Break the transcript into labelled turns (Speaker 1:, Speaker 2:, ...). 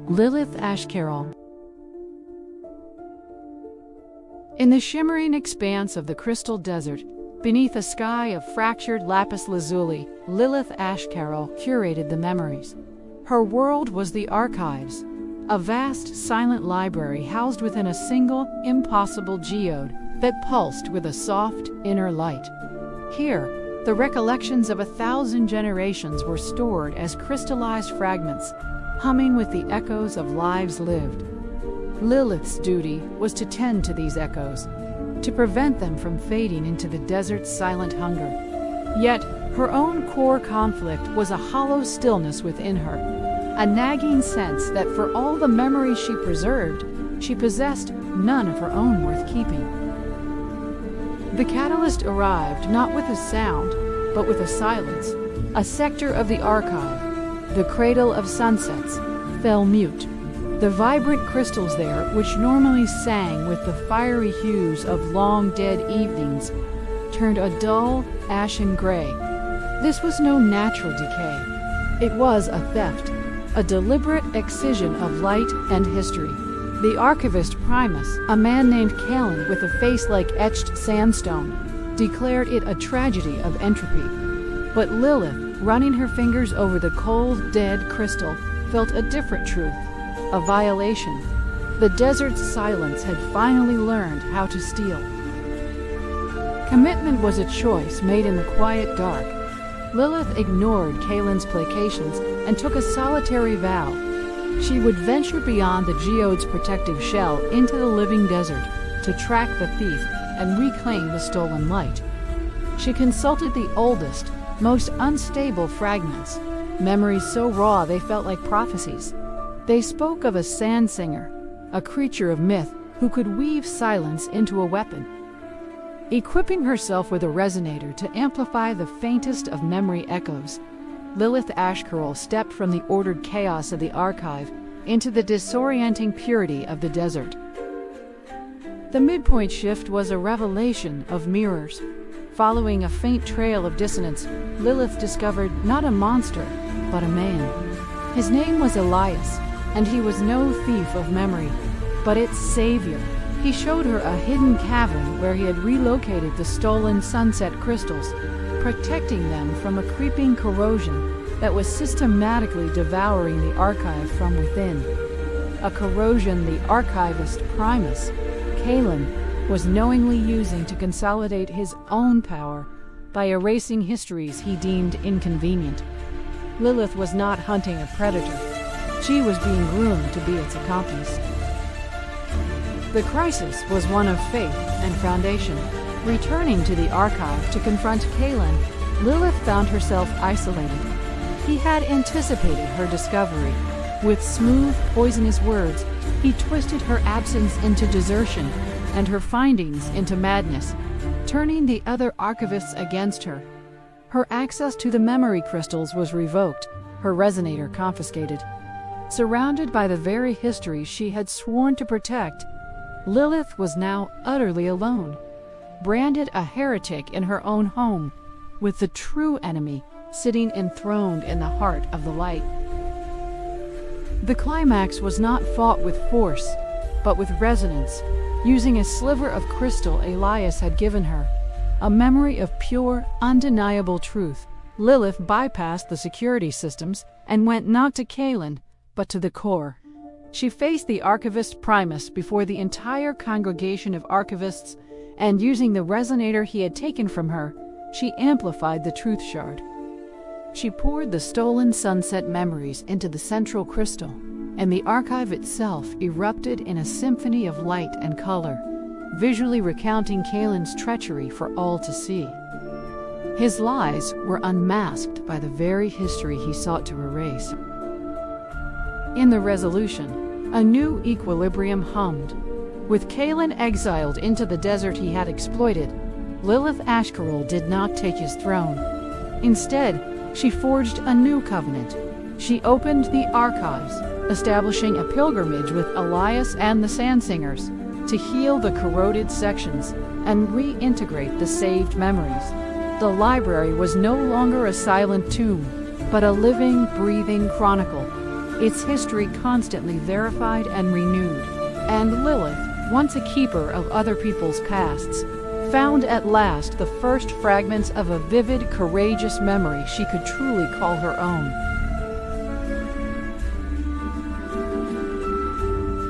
Speaker 1: Lilith Ashcarol. In the shimmering expanse of the crystal desert, beneath a sky of fractured lapis lazuli, Lilith Ashcarol curated the memories. Her world was the archives, a vast, silent library housed within a single, impossible geode that pulsed with a soft, inner light. Here, the recollections of 1,000 generations were stored as crystallized fragments, humming with the echoes of lives lived. Lilith's duty was to tend to these echoes, to prevent them from fading into the desert's silent hunger. Yet, her own core conflict was a hollow stillness within her, a nagging sense that for all the memories she preserved, she possessed none of her own worth keeping. The catalyst arrived not with a sound, but with a silence. A sector of the archive, the cradle of sunsets, fell mute. The vibrant crystals there, which normally sang with the fiery hues of long dead evenings, turned a dull, ashen gray. This was no natural decay. It was a theft, a deliberate excision of light and history. The archivist Primus, a man named Kalen with a face like etched sandstone, declared it a tragedy of entropy. But Lilith, running her fingers over the cold, dead crystal, felt a different truth, a violation. The desert's silence had finally learned how to steal. Commitment was a choice made in the quiet dark. Lilith ignored Kalen's placations and took a solitary vow. She would venture beyond the geode's protective shell into the living desert to track the thief and reclaim the stolen light. She consulted the oldest, most unstable fragments, memories so raw they felt like prophecies. They spoke of a sand singer, a creature of myth who could weave silence into a weapon. Equipping herself with a resonator to amplify the faintest of memory echoes, Lilith Ashcarol stepped from the ordered chaos of the archive into the disorienting purity of the desert. The midpoint shift was a revelation of mirrors. Following a faint trail of dissonance, Lilith discovered not a monster, but a man. His name was Elias, and he was no thief of memory, but its savior. He showed her a hidden cavern where he had relocated the stolen sunset crystals, protecting them from a creeping corrosion that was systematically devouring the archive from within. A corrosion the archivist Primus, Kalen, was knowingly using to consolidate his own power by erasing histories he deemed inconvenient. Lilith was not hunting a predator. She was being groomed to be its accomplice. The crisis was one of faith and foundation. Returning to the archive to confront Kalen, Lilith found herself isolated. He had anticipated her discovery. With smooth, poisonous words, he twisted her absence into desertion and her findings into madness, turning the other archivists against her. Her access to the memory crystals was revoked, her resonator confiscated. Surrounded by the very history she had sworn to protect, Lilith was now utterly alone, branded a heretic in her own home, with the true enemy sitting enthroned in the heart of the light. The climax was not fought with force, but with resonance, using a sliver of crystal Elias had given her, a memory of pure, undeniable truth. Lilith bypassed the security systems and went not to Kalen, but to the core. She faced the archivist Primus before the entire congregation of archivists, and using the resonator he had taken from her, she amplified the truth shard. She poured the stolen sunset memories into the central crystal, and the archive itself erupted in a symphony of light and color, visually recounting Kalen's treachery for all to see. His lies were unmasked by the very history he sought to erase. In the resolution, a new equilibrium hummed. With Kalen exiled into the desert he had exploited, Lilith Ashcarol did not take his throne. Instead, she forged a new covenant. She opened the archives, establishing a pilgrimage with Elias and the Sand Singers to heal the corroded sections and reintegrate the saved memories. The library was no longer a silent tomb, but a living, breathing chronicle. its history constantly verified and renewed. And Lilith, once a keeper of other people's pasts, found at last the first fragments of a vivid, courageous memory she could truly call her own.